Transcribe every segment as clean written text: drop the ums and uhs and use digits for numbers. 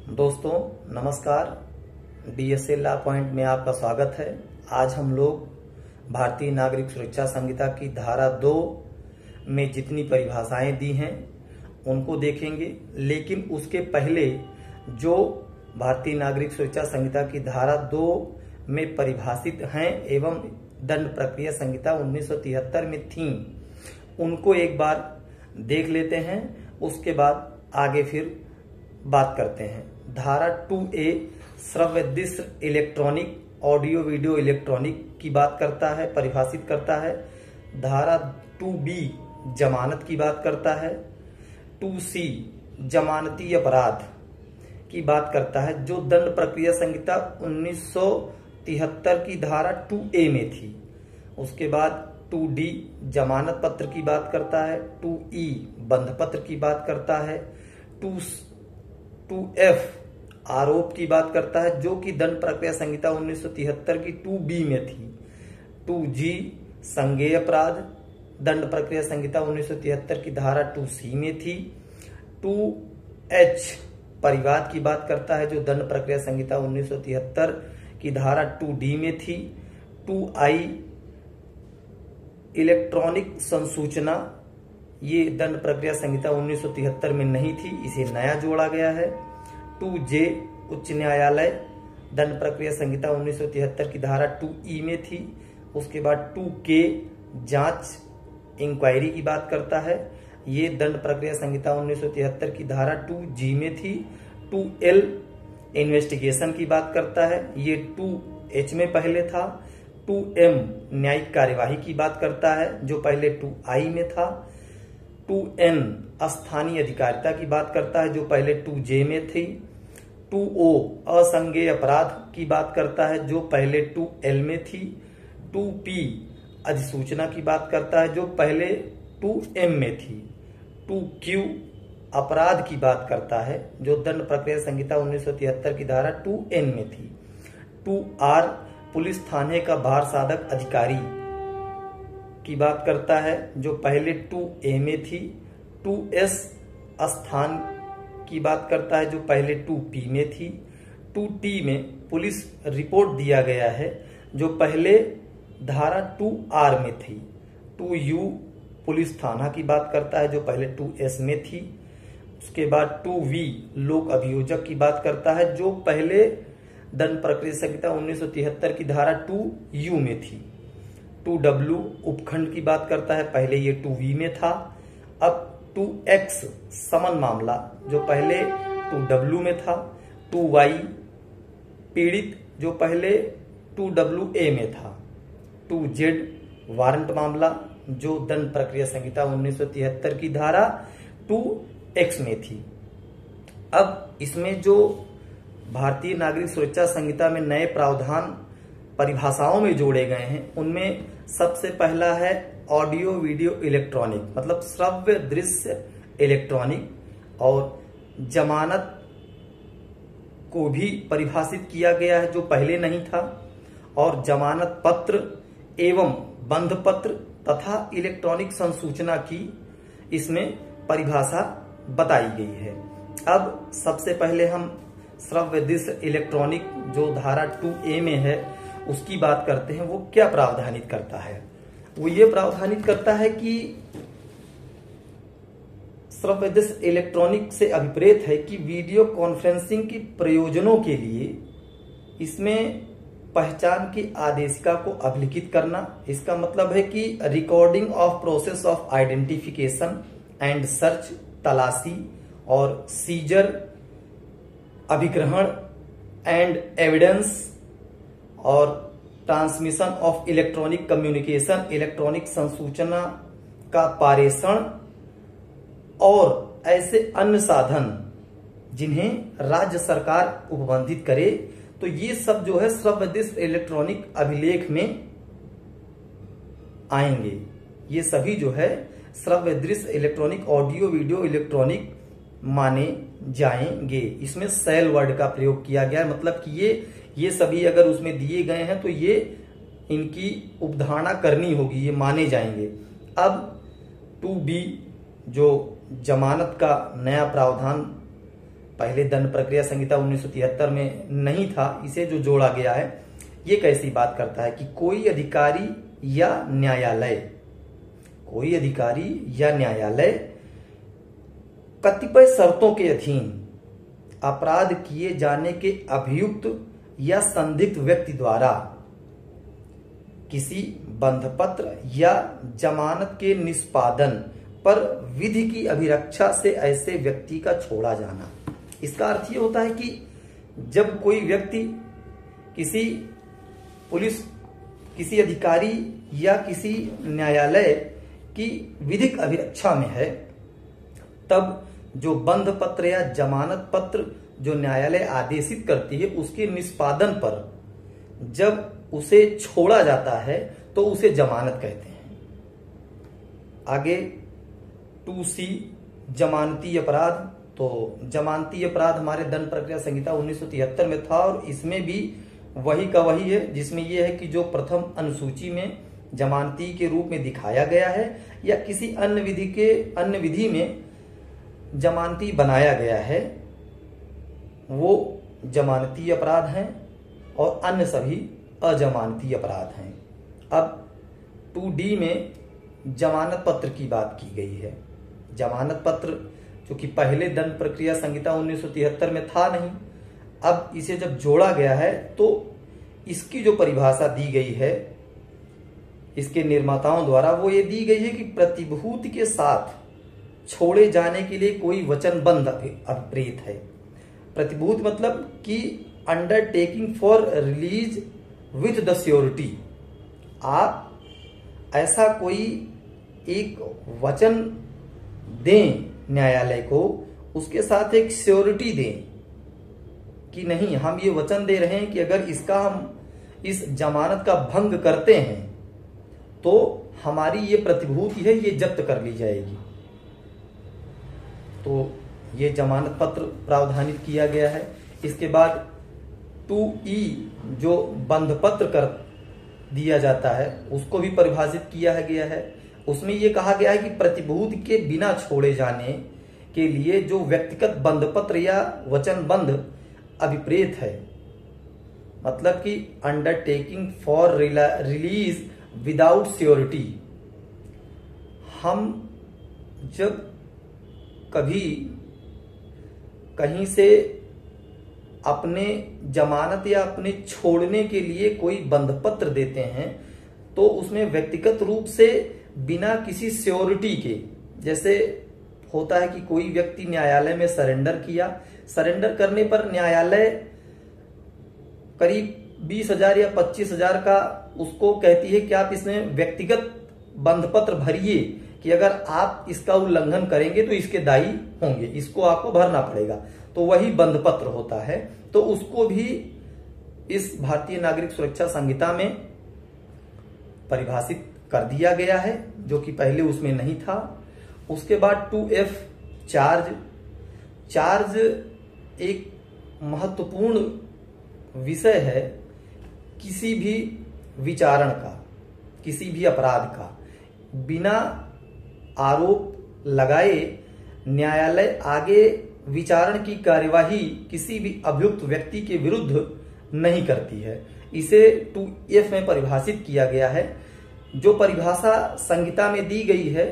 दोस्तों नमस्कार। DSA law point में आपका स्वागत है। आज हम लोग भारतीय नागरिक सुरक्षा संहिता की धारा 2 में जितनी परिभाषाएं दी हैं उनको देखेंगे, लेकिन उसके पहले जो भारतीय नागरिक सुरक्षा संहिता की धारा 2 में परिभाषित हैं एवं दंड प्रक्रिया संहिता 1973 में थी उनको एक बार देख लेते हैं। उसके बाद आगे फिर बात करते हैं। धारा 2A श्रव्य दृश्य इलेक्ट्रॉनिक ऑडियो वीडियो इलेक्ट्रॉनिक की बात करता है, परिभाषित करता है। धारा 2B जमानत की बात करता है। 2C जमानती अपराध की बात करता है, जो दंड प्रक्रिया संहिता 1973 की धारा 2A में थी। उसके बाद 2D जमानत पत्र की बात करता है। 2E बंध पत्र की बात करता है। 2F आरोप की बात करता है, जो कि दंड प्रक्रिया संहिता 1973 की 2B में थी। 2G संज्ञेय अपराध दंड प्रक्रिया संहिता 1973 की धारा 2C में थी। 2H परिवाद की बात करता है, जो दंड प्रक्रिया संहिता 1973 की धारा 2D में थी। 2I इलेक्ट्रॉनिक संसूचना, ये दंड प्रक्रिया संहिता 1973 में नहीं थी, इसे नया जोड़ा गया है। 2J उच्च न्यायालय दंड प्रक्रिया संहिता 1973 की धारा 2E में थी। उसके बाद 2K जांच इंक्वायरी की बात करता है, ये दंड प्रक्रिया संहिता 1973 की धारा 2G में थी। 2L इन्वेस्टिगेशन की बात करता है, ये 2H में पहले था। 2M न्यायिक कार्यवाही की बात करता है, जो पहले 2I में था। 2N स्थानीय अधिकारिता की बात करता है, जो पहले 2J में थी। 2O असंज्ञेय अपराध की बात करता है, जो पहले 2L में थी। 2P अधिसूचना की बात करता है, जो पहले 2M में थी। 2Q अपराध की बात करता है, जो दंड प्रक्रिया संहिता 1973 की धारा 2N में थी। 2R पुलिस थाने का भार साधक अधिकारी की बात करता है, जो पहले 2A में थी। 2S स्थान की बात करता है, जो पहले 2P में थी। 2T में पुलिस रिपोर्ट दिया गया है, जो पहले धारा 2R में थी। 2U पुलिस थाना की बात करता है, जो पहले 2S में थी। उसके बाद 2V लोक अभियोजक की बात करता है, जो पहले दंड प्रक्रिया संहिता 1973 की धारा 2U में थी। 2W उपखंड की बात करता है, पहले ये 2V में था। अब 2X समन मामला, जो पहले 2W में था। 2Y पीड़ित, जो पहले 2WA में था। 2Z वारंट मामला, जो दंड प्रक्रिया संहिता 1973 की धारा 2X में थी। अब इसमें जो भारतीय नागरिक सुरक्षा संहिता में नए प्रावधान परिभाषाओं में जोड़े गए हैं, उनमें सबसे पहला है ऑडियो वीडियो इलेक्ट्रॉनिक, मतलब श्रव्य दृश्य इलेक्ट्रॉनिक। और जमानत को भी परिभाषित किया गया है, जो पहले नहीं था। और जमानत पत्र एवं बंध पत्र तथा इलेक्ट्रॉनिक संसूचना की इसमें परिभाषा बताई गई है। अब सबसे पहले हम श्रव्य दृश्य इलेक्ट्रॉनिक, जो धारा 2A में है, उसकी बात करते हैं। वो क्या प्रावधानित करता है? वो ये प्रावधानित करता है कि श्रव्य दृश्य इलेक्ट्रॉनिक से अभिप्रेत है कि वीडियो कॉन्फ्रेंसिंग की प्रयोजनों के लिए इसमें पहचान की आदेशिका को अभिलिखित करना। इसका मतलब है कि recording of process of identification and search, तलाशी और सीजर, अभिग्रहण एंड एविडेंस और transmission of electronic communication, electronic संसूचना का पारेषण और ऐसे अन्य साधन जिन्हें राज्य सरकार उपबंधित करे, तो ये सब जो है श्रव्य दृश्य इलेक्ट्रॉनिक अभिलेख में आएंगे। ये सभी जो है श्रव्य दृश्य इलेक्ट्रॉनिक ऑडियो वीडियो इलेक्ट्रॉनिक माने जाएंगे। इसमें सेल वर्ड का प्रयोग किया गया है, मतलब कि ये सभी अगर उसमें दिए गए हैं तो ये इनकी उपधारणा करनी होगी, ये माने जाएंगे। अब 2B जो जमानत का नया प्रावधान पहले दंड प्रक्रिया संहिता 1973 में नहीं था, इसे जो जोड़ा गया है ये कैसी बात करता है कि कोई अधिकारी या न्यायालय, कोई अधिकारी या न्यायालय कतिपय शर्तों के अधीन अपराध किए जाने के अभियुक्त या संदिग्ध व्यक्ति द्वारा किसी बंधपत्र या जमानत के निष्पादन पर विधि की अभिरक्षा से ऐसे व्यक्ति का छोड़ा जाना। इसका अर्थ ये होता है कि जब कोई व्यक्ति किसी पुलिस, किसी अधिकारी या किसी न्यायालय की विधिक अभिरक्षा में है, तब जो बंध पत्र या जमानत पत्र जो न्यायालय आदेशित करती है उसके निष्पादन पर जब उसे छोड़ा जाता है तो उसे जमानत कहते हैं। आगे 2C जमानती अपराध। तो जमानती अपराध हमारे दंड प्रक्रिया संहिता 1973 में था और इसमें भी वही का वही है, जिसमें यह है कि जो प्रथम अनुसूची में जमानती के रूप में दिखाया गया है या किसी अन्य विधि में जमानती बनाया गया है वो जमानती अपराध हैं और अन्य सभी अजमानती अपराध हैं। अब 2D में जमानत पत्र की बात की गई है। जमानत पत्र जो कि पहले दंड प्रक्रिया संहिता 1973 में था नहीं, अब इसे जब जोड़ा गया है तो इसकी जो परिभाषा दी गई है इसके निर्माताओं द्वारा वो ये दी गई है कि प्रतिभूति के साथ छोड़े जाने के लिए कोई वचनबद्ध अभिप्रेत है। प्रतिभूति मतलब कि undertaking for release with the surety. आप ऐसा कोई एक वचन दें न्यायालय को, उसके साथ एक श्योरिटी दें कि नहीं, हम ये वचन दे रहे हैं कि अगर इसका हम इस जमानत का भंग करते हैं तो हमारी ये प्रतिभूति है ये जब्त कर ली जाएगी। तो ये जमानत पत्र प्रावधानित किया गया है। इसके बाद 2E जो बंधपत्र कर दिया जाता है उसको भी परिभाषित किया गया है। उसमें ये कहा गया है कि प्रतिभूति के बिना छोड़े जाने के लिए जो व्यक्तिगत बंधपत्र या वचनबद्ध अभिप्रेत है, मतलब कि undertaking for release without surety. हम जब कभी कहीं से अपने जमानत या अपने छोड़ने के लिए कोई बंधपत्र देते हैं तो उसमें व्यक्तिगत रूप से बिना किसी श्योरिटी के, जैसे होता है कि कोई व्यक्ति न्यायालय में सरेंडर किया, सरेंडर करने पर न्यायालय करीब 20,000 या 25,000 का उसको कहती है कि आप इसमें व्यक्तिगत बंधपत्र भरिए कि अगर आप इसका उल्लंघन करेंगे तो इसके दायी होंगे, इसको आपको भरना पड़ेगा। तो वही बंधपत्र होता है। तो उसको भी इस भारतीय नागरिक सुरक्षा संहिता में परिभाषित कर दिया गया है जो कि पहले उसमें नहीं था। उसके बाद 2F चार्ज एक महत्वपूर्ण विषय है किसी भी विचारण का, किसी भी अपराध का बिना आरोप लगाए न्यायालय आगे विचारण की कार्यवाही किसी भी अभियुक्त व्यक्ति के विरुद्ध नहीं करती है। इसे 2F में परिभाषित किया गया है। जो परिभाषा संहिता में दी गई है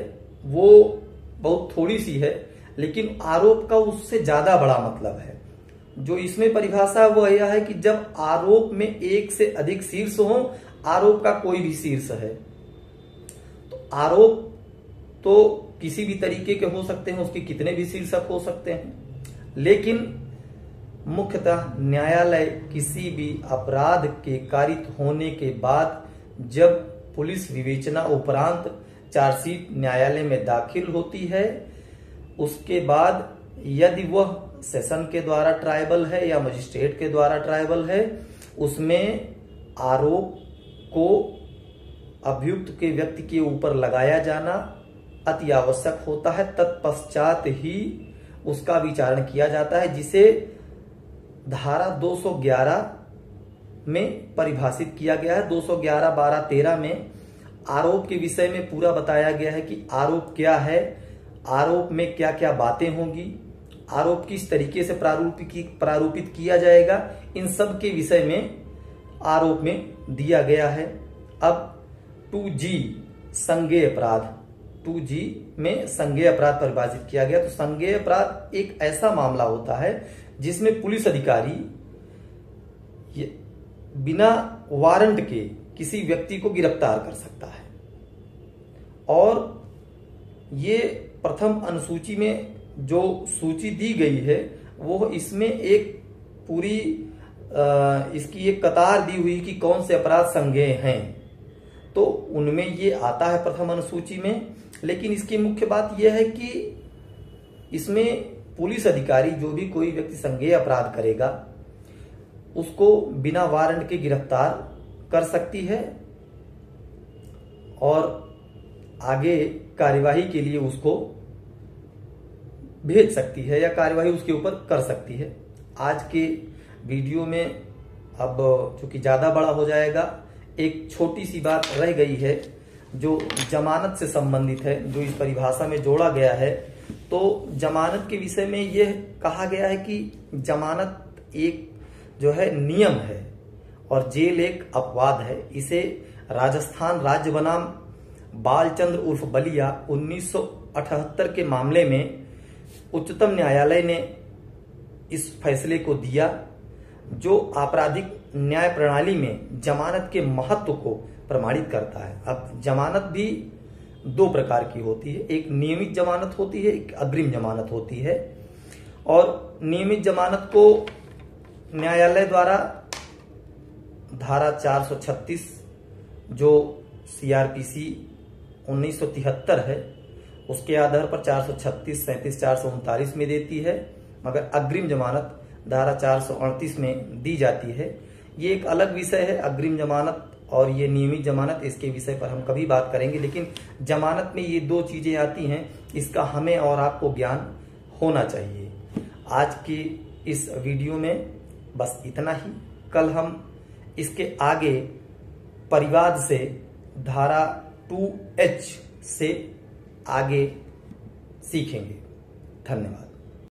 वो बहुत थोड़ी सी है, लेकिन आरोप का उससे ज्यादा बड़ा मतलब है। जो इसमें परिभाषा वो यह है कि जब आरोप में एक से अधिक शीर्ष हो, आरोप का कोई भी शीर्ष है, तो आरोप तो किसी भी तरीके के हो सकते हैं, उसके कितने भी शीर्षक हो सकते हैं, लेकिन मुख्यतः न्यायालय किसी भी अपराध के कारित होने के बाद जब पुलिस विवेचना उपरांत चार्जशीट न्यायालय में दाखिल होती है, उसके बाद यदि वह सेशन के द्वारा ट्रायबल है या मजिस्ट्रेट के द्वारा ट्रायबल है, उसमें आरोप को अभियुक्त के व्यक्ति के ऊपर लगाया जाना अति आवश्यक होता है। तत्पश्चात ही उसका विचारण किया जाता है, जिसे धारा 211 में परिभाषित किया गया है। 211, 12, 13 में आरोप के विषय में पूरा बताया गया है कि आरोप क्या है, आरोप में क्या क्या बातें होंगी, आरोप किस तरीके से प्रारूपित किया जाएगा, इन सब के विषय में आरोप में दिया गया है। अब 2G संज्ञेय अपराध, 2G में संज्ञेय अपराध परिभाषित किया गया। तो संज्ञेय अपराध एक ऐसा मामला होता है जिसमें पुलिस अधिकारी बिना वारंट के किसी व्यक्ति को गिरफ्तार कर सकता है। और ये प्रथम अनुसूची में जो सूची दी गई है वो इसमें एक पूरी इसकी एक कतार दी हुई कि कौन से अपराध संज्ञेय हैं, तो उनमें ये आता है प्रथम अनुसूची में। लेकिन इसकी मुख्य बात यह है कि इसमें पुलिस अधिकारी जो भी कोई व्यक्ति संज्ञेय अपराध करेगा उसको बिना वारंट के गिरफ्तार कर सकती है और आगे कार्यवाही के लिए उसको भेज सकती है या कार्यवाही उसके ऊपर कर सकती है। आज के वीडियो में अब चूंकि ज्यादा बड़ा हो जाएगा, एक छोटी सी बात रह गई है जो जमानत से संबंधित है, जो इस परिभाषा में जोड़ा गया है। तो जमानत के विषय में यह कहा गया है कि जमानत एक जो है नियम है और जेल एक अपवाद है। इसे राजस्थान राज्य बनाम बालचंद्र उर्फ बलिया 1978 के मामले में उच्चतम न्यायालय ने इस फैसले को दिया, जो आपराधिक न्याय प्रणाली में जमानत के महत्व को प्रमाणित करता है। अब जमानत भी दो प्रकार की होती है, एक नियमित जमानत होती है, एक अग्रिम जमानत होती है। और नियमित जमानत को न्यायालय द्वारा धारा 436 जो CRPC 1973 है उसके आधार पर 436, 37, 439 में देती है, मगर अग्रिम जमानत धारा 438 में दी जाती है। ये एक अलग विषय है, अग्रिम जमानत और ये नियमित जमानत, इसके विषय पर हम कभी बात करेंगे। लेकिन जमानत में ये दो चीजें आती हैं, इसका हमें और आपको ज्ञान होना चाहिए। आज की इस वीडियो में बस इतना ही। कल हम इसके आगे परिवाद से धारा 2H से आगे सीखेंगे। धन्यवाद।